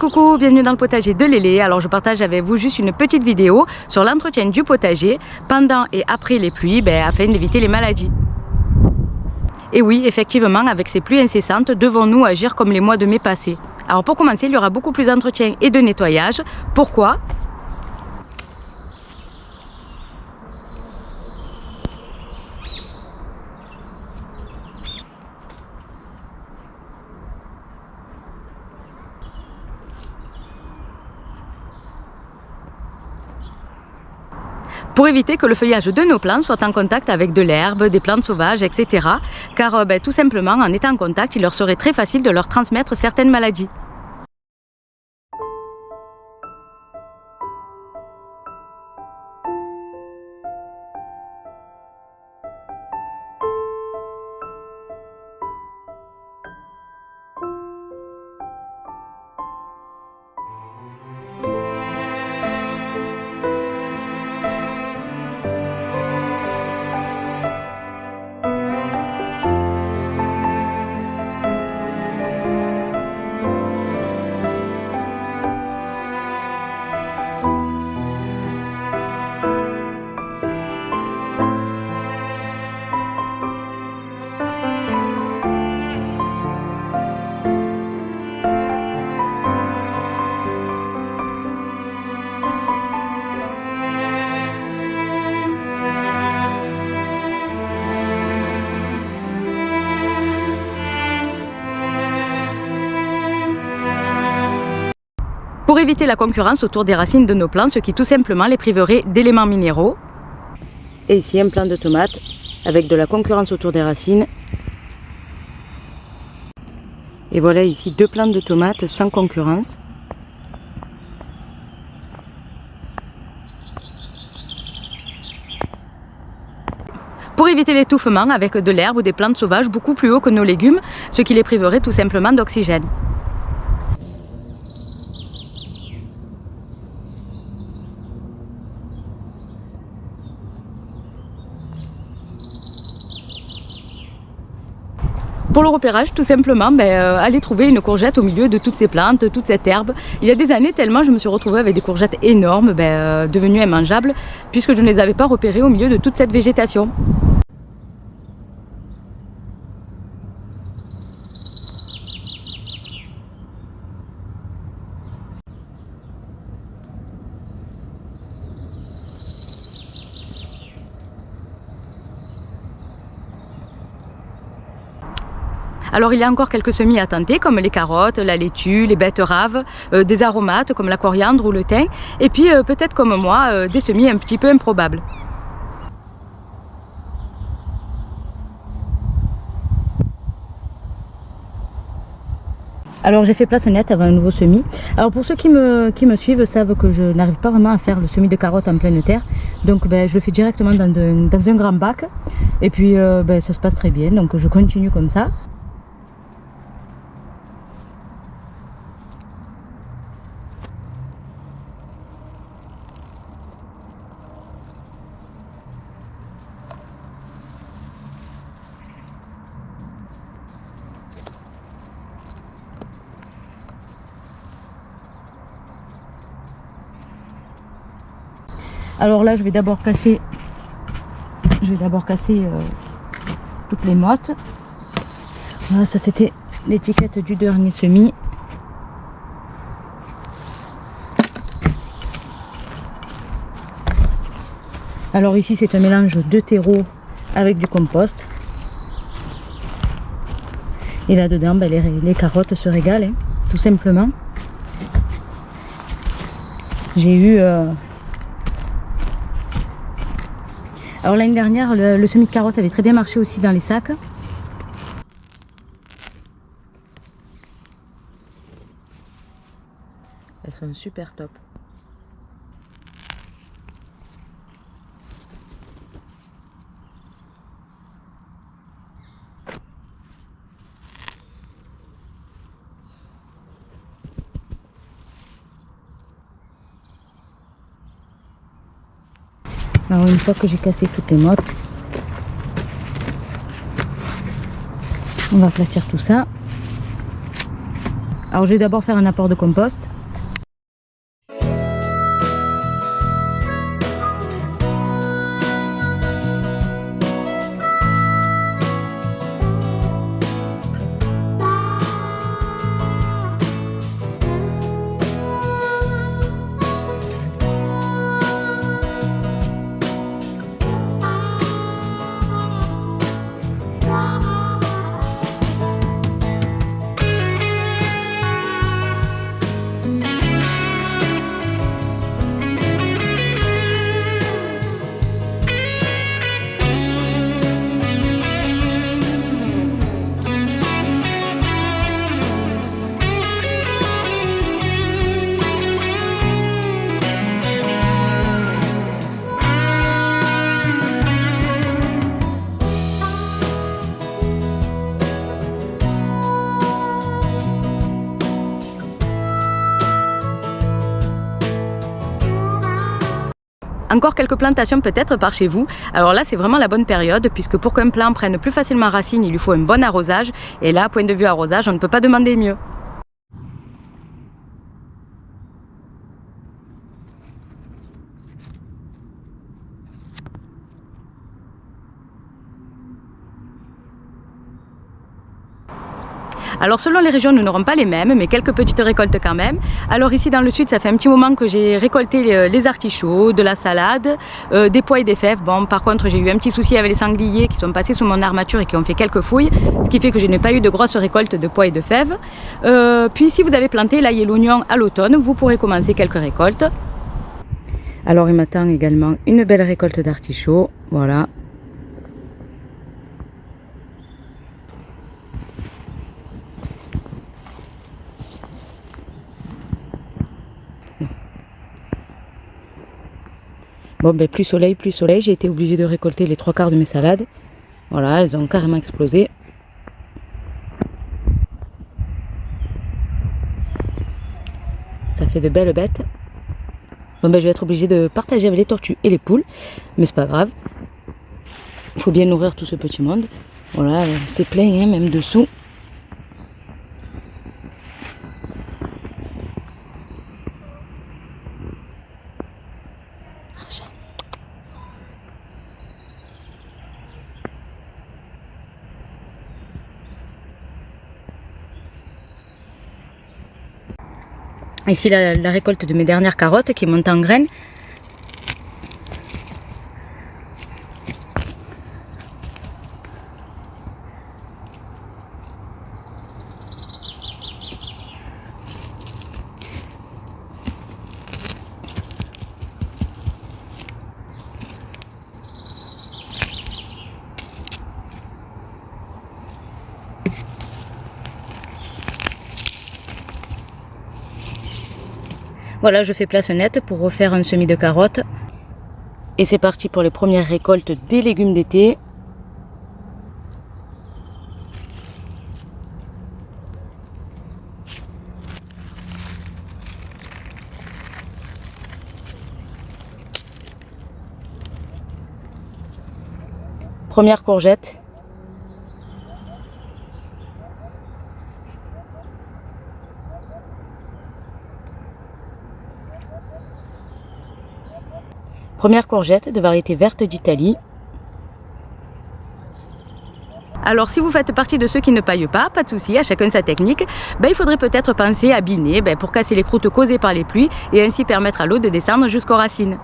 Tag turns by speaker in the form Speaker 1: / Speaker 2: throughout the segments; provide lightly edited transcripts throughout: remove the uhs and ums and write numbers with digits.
Speaker 1: coucou, bienvenue dans le potager de Lélé. Alors je partage avec vous juste une petite vidéo sur l'entretien du potager pendant et après les pluies afin d'éviter les maladies. Et oui, effectivement, avec ces pluies incessantes, devons-nous agir comme les mois de mai passés? Alors pour commencer, il y aura beaucoup plus d'entretien et de nettoyage. Pourquoi? Pour éviter que le feuillage de nos plantes soit en contact avec de l'herbe, des plantes sauvages, etc. Car tout simplement, en étant en contact, il leur serait très facile de leur transmettre certaines maladies. Pour éviter la concurrence autour des racines de nos plantes, ce qui tout simplement les priverait d'éléments minéraux. Et ici un plant de tomates avec de la concurrence autour des racines. Et voilà ici deux plants de tomates sans concurrence. Pour éviter l'étouffement avec de l'herbe ou des plantes sauvages beaucoup plus haut que nos légumes, ce qui les priverait tout simplement d'oxygène. Pour le repérage, tout simplement, aller trouver une courgette au milieu de toutes ces plantes, toute cette herbe. Il y a des années, tellement je me suis retrouvée avec des courgettes énormes, devenues immangeables, puisque je ne les avais pas repérées au milieu de toute cette végétation. Alors il y a encore quelques semis à tenter comme les carottes, la laitue, les betteraves, des aromates comme la coriandre ou le thym et puis peut-être comme moi des semis un petit peu improbables. Alors j'ai fait place nette avant un nouveau semis. Alors pour ceux qui me suivent savent que je n'arrive pas vraiment à faire le semis de carottes en pleine terre. Donc je le fais directement dans un grand bac et puis ça se passe très bien. Donc je continue comme ça. Alors là, je vais d'abord casser toutes les mottes. Voilà, ça c'était l'étiquette du dernier semis. Alors ici, c'est un mélange de terreau avec du compost. Et là-dedans, les carottes se régalent, hein, tout simplement. J'ai eu... Alors l'année dernière, le semis de carottes avait très bien marché aussi dans les sacs. Elles sont super top. Alors une fois que j'ai cassé toutes les mottes, on va aplatir tout ça. Alors je vais d'abord faire un apport de compost. Encore quelques plantations peut-être par chez vous. Alors là, c'est vraiment la bonne période puisque pour qu'un plant prenne plus facilement racine, il lui faut un bon arrosage. Et là, point de vue arrosage, on ne peut pas demander mieux. Alors selon les régions, nous n'aurons pas les mêmes, mais quelques petites récoltes quand même. Alors ici dans le sud, ça fait un petit moment que j'ai récolté les artichauts, de la salade, des pois et des fèves. Bon, par contre, j'ai eu un petit souci avec les sangliers qui sont passés sous mon armature et qui ont fait quelques fouilles, ce qui fait que je n'ai pas eu de grosses récoltes de pois et de fèves. Puis si vous avez planté l'ail et l'oignon à l'automne, vous pourrez commencer quelques récoltes. Alors il m'attend également une belle récolte d'artichauts, voilà. Bon ben plus soleil, j'ai été obligée de récolter les 3/4 de mes salades. Voilà, elles ont carrément explosé. Ça fait de belles bêtes. Bon ben je vais être obligée de partager avec les tortues et les poules, mais c'est pas grave. Il faut bien nourrir tout ce petit monde. Voilà, c'est plein hein, même dessous. Ici la récolte de mes dernières carottes qui montent en graines. Voilà, je fais place nette pour refaire un semis de carottes. Et c'est parti pour les premières récoltes des légumes d'été. Première courgette. Première courgette de variété verte d'Italie. Alors si vous faites partie de ceux qui ne paillent pas de souci, à chacun sa technique, il faudrait peut-être penser à biner pour casser les croûtes causées par les pluies et ainsi permettre à l'eau de descendre jusqu'aux racines.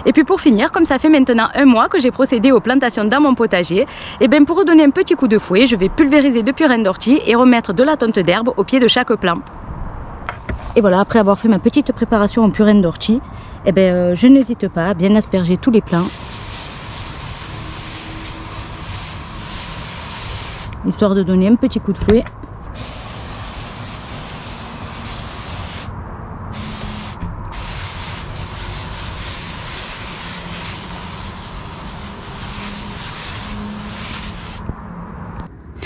Speaker 1: Et puis pour finir, comme ça fait maintenant un mois que j'ai procédé aux plantations dans mon potager, et pour redonner un petit coup de fouet, je vais pulvériser de purin d'ortie et remettre de la tonte d'herbe au pied de chaque plant. Et voilà, après avoir fait ma petite préparation en purin d'ortie, je n'hésite pas à bien asperger tous les plants, histoire de donner un petit coup de fouet.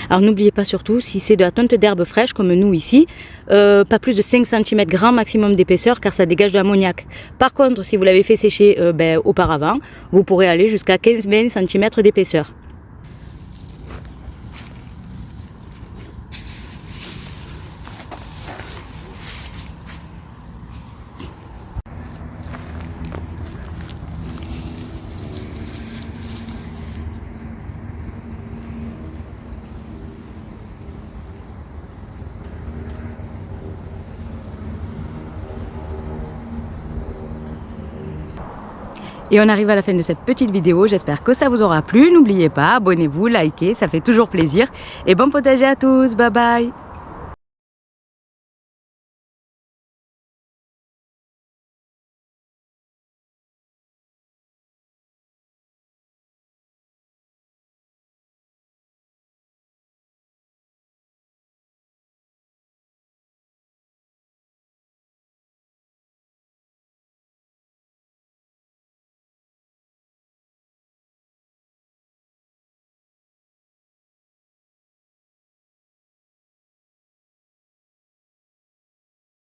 Speaker 1: Alors n'oubliez pas surtout, si c'est de la tonte d'herbe fraîche comme nous ici, pas plus de 5 cm grand maximum d'épaisseur car ça dégage de l'ammoniac. Par contre, si vous l'avez fait sécher auparavant, vous pourrez aller jusqu'à 15-20 cm d'épaisseur. Et on arrive à la fin de cette petite vidéo, j'espère que ça vous aura plu. N'oubliez pas, abonnez-vous, likez, ça fait toujours plaisir. Et bon potager à tous, bye bye!